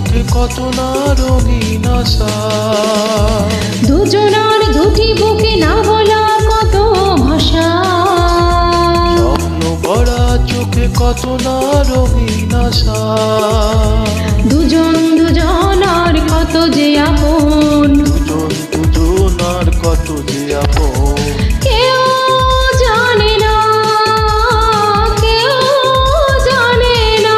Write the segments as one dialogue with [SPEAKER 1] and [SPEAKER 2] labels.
[SPEAKER 1] চোখে কত না রঙিন আশা,
[SPEAKER 2] দুজনার দুটি বুকে না বলা কত ভাষা,
[SPEAKER 1] স্বপ্ন ভরা চোখে কত না রঙিন আশা।
[SPEAKER 2] দুজন দুজনার কত যে আপন,
[SPEAKER 1] দুজন দুজনার কত যে আপন,
[SPEAKER 2] কেউ জানে না, কেউ জানে না।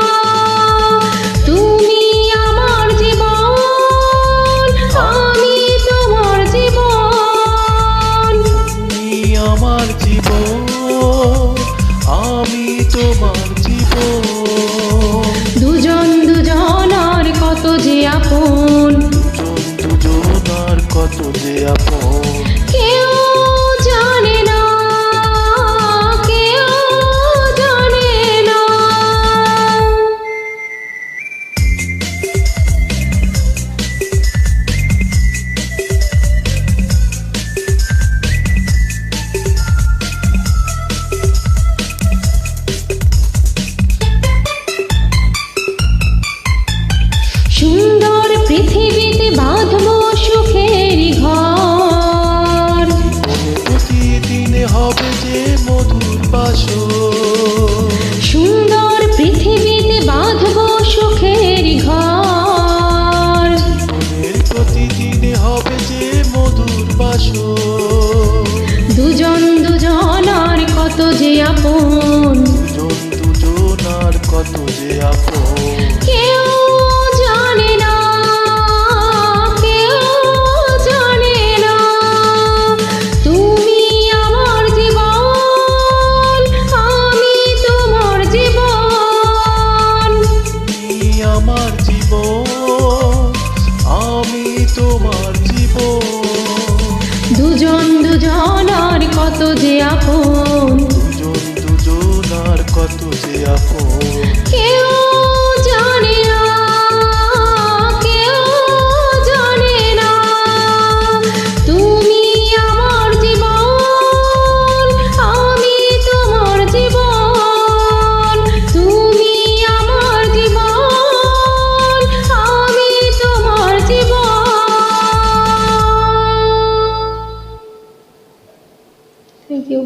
[SPEAKER 2] তুমি আমার জীবন, আমি তোমার জীবন।
[SPEAKER 1] তুমি আমার জীবন, আমি তোমার জীবন।
[SPEAKER 2] দুজন দুজনার কত যে আপন,
[SPEAKER 1] দুজন দুজনার কত যে আপন,
[SPEAKER 2] কেউ জানে না, কেউ জানে না। সুন্দর পৃথিবীতে বাঁধবো সুখের ঘর,
[SPEAKER 1] প্রতিদিনে হবে যে মধুর বাসর।
[SPEAKER 2] সুন্দর পৃথিবীতে বাঁধবো সুখের ঘর।
[SPEAKER 1] প্রতিদিনে হবে যে মধুর বাসর।
[SPEAKER 2] দুজন দুজনার কত যে আপন,
[SPEAKER 1] দুজন দুজনার কত যে আপন,
[SPEAKER 2] কেউ জানে না, কেউ জানে না। তুমি আমার জীবন, আমি তোমার জীবন।
[SPEAKER 1] তুমি আমার জীবন, আমি তোমার জীবন।
[SPEAKER 2] দুজন দুজনার কত যে আপন,
[SPEAKER 1] দুজন দুজনার কত যে আপন,
[SPEAKER 2] কেউ জানে না, কেউ জানে না। তুমি আমার জীবন, আমি তোমার জীবন। তুমি আমার জীবন, আমি তোমার জীবন। Thank you.